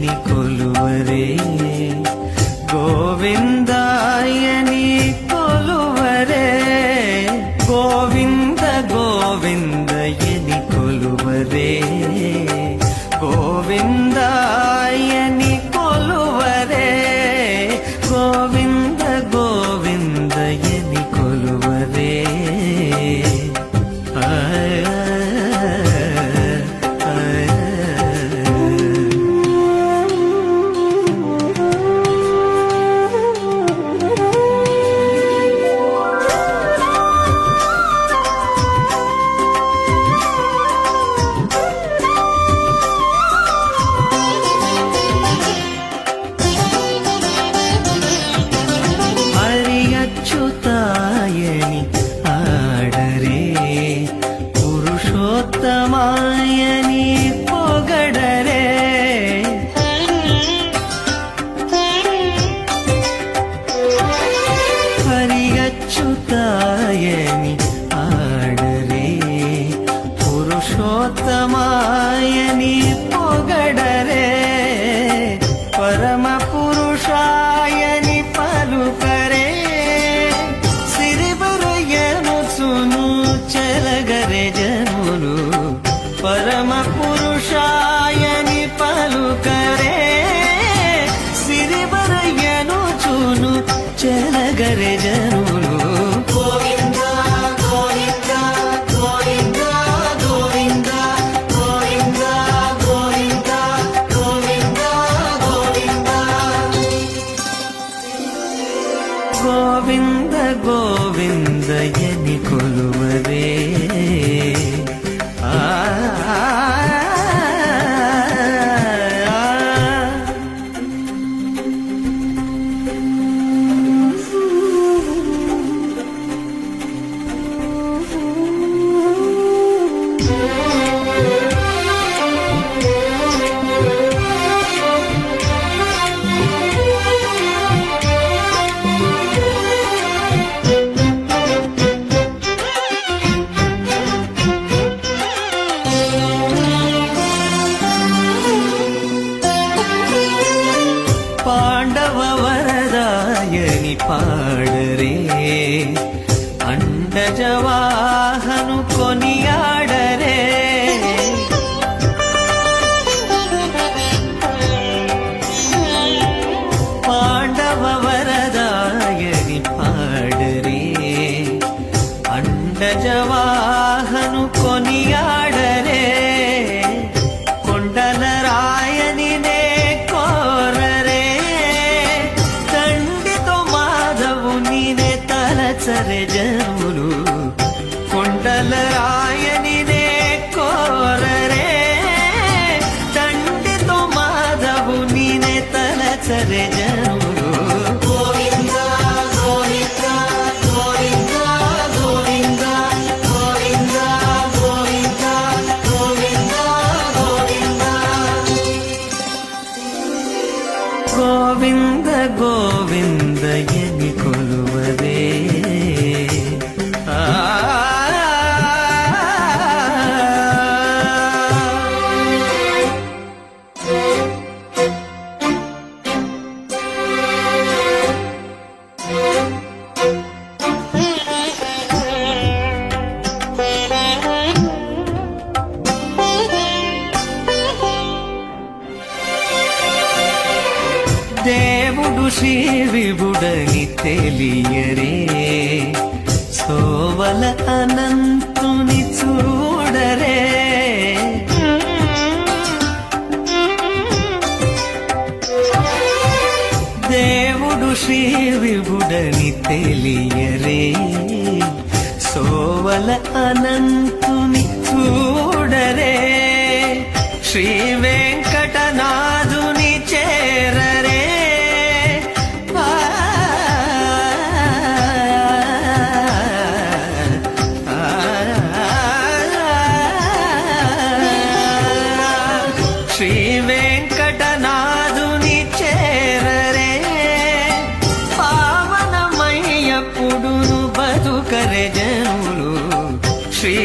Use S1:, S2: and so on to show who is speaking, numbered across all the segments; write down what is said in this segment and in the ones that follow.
S1: గోవిందాయని కొలువరే గోవిందాయని కొలువరే గోవింద గోవిందయని కొలువరే గోవిందాయని కొలువరే గోవింద గోవిందయని కొలువరే అచ్యుతాయని ఆడరే పురుషోత్తమాయని పొగడరే హరి అచ్యుతాయని ఆడరే పురుషోత్తమాయని పొగడరే పరమ పురుషాయని పలుకరే చెలగరే జనులు పరమ పురుషాయని పలుకరే సిరివరయ్యను చూను చెలగరే జనులు గోవింద గోవింద గోవింద గోవింద గోవింద గోవింద గోవింద గోవింద గోవింద గోవిందయని కొలువరే పాండవ వరదాయని పాడరే అండజవాహను కొనియాడరే పాండవ వరదాయని పాడరే అండజవాహను కొనియాడరే కొండల రాయని సరే జనులు కొండల రాయనినే కోరరే తండ్రితో మాధవు నీనే తలచరే జనులు గోవింద గోవింద గోవింద గోవింద గోవింద గోవింద గోవింద గోవింద గోవింద గోవిందయని కొలువరే దేవుడు శ్రీ విభుడని తెలియరే సోవల అనంతుని చూడరే దేవుడు శ్రీ విభుడని తెలియరే సోవల అనంతుని చూడరే శ్రీ వెంకటనాథుని చేరరే శ్రీ వెంకటనాథుని చేరరే పావనమయ్యప్పుడును బతుకరే జనులు శ్రీ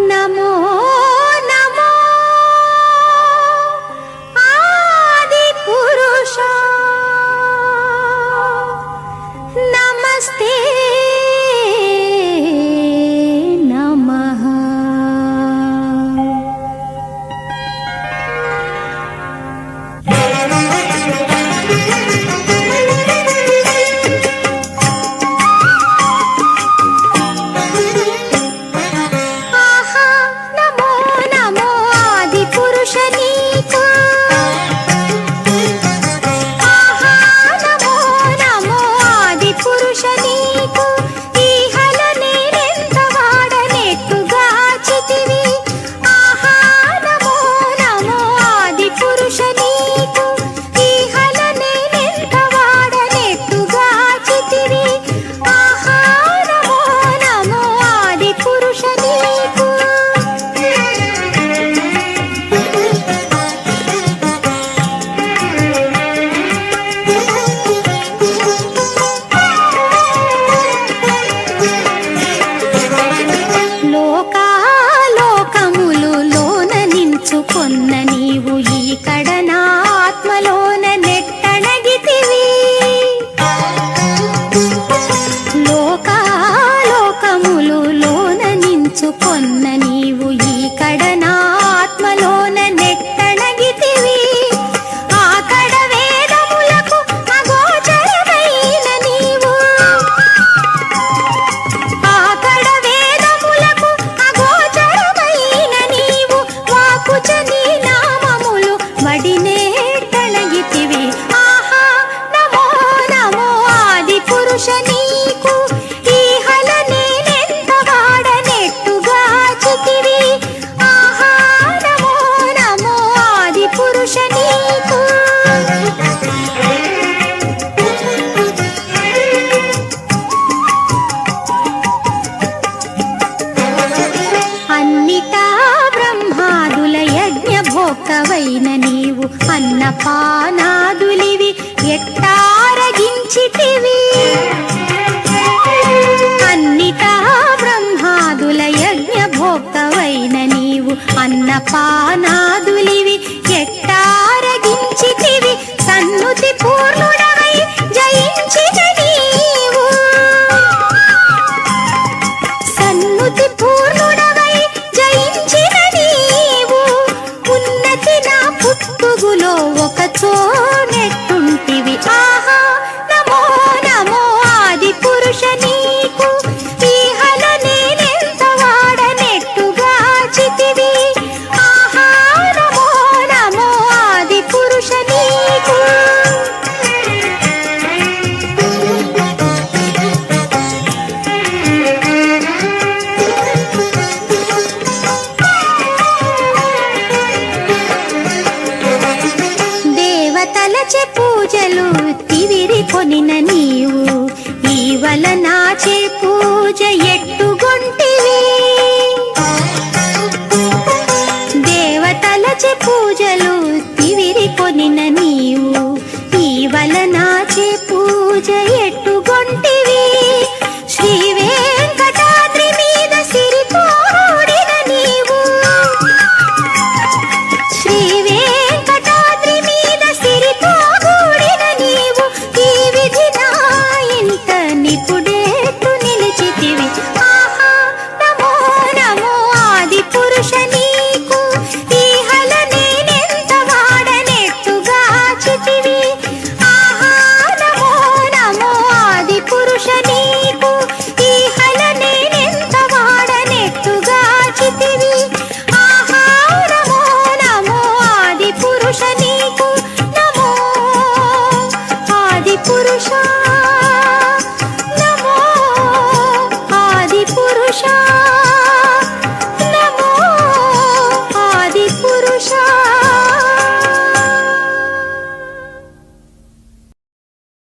S2: నమో నమో ఆది పురుష నమస్తే నమః. ఆహా నమో నమో ఆది పురుష నీకు. ఆహా నమో నమో ఆది పురుష నీకు. ఈహల నేనెంత వాడనెట్టుగా చితివి. ఆహా నమో నమో ఆది పురుష నీకు. ఈహల నేనెంత వాడనెట్టుగా చితివి. ఆహా నమో నమో ఆది పురుష నీకు. లోకాలోకములు లోన నించుకొన్న నీవు ఈకడ నా ఆత్మలోన నెట్టణగితివి. లోకాలోకములు లోన నించుకొన్న నీవు ఈకడ నా ఆత్మలోన నెట్టణగితివి. ఆకడ వేదములకు అగోచరమైన నీవు. ఆకడ వేదములకు అగోచరమైన నీవు. వాకుచ నీ నామములు వడినేట్టణగితివి. ఆహా నమో నమో ఆది పురుష నీకు. ఈహల నేనెంత వాడనెట్టుగా చితివి. ఆహా నమో నమో ఆది పురుష నీకు. అన్నిటా బ్రహ్మాదుల యజ్ఞ భోక్తవైన నీవు. అన్నపానాదులివి ఎట్టారగించితివి. అన్నిటా బ్రహ్మాదుల యజ్ఞ భోక్తవైన నీవు. అన్నపా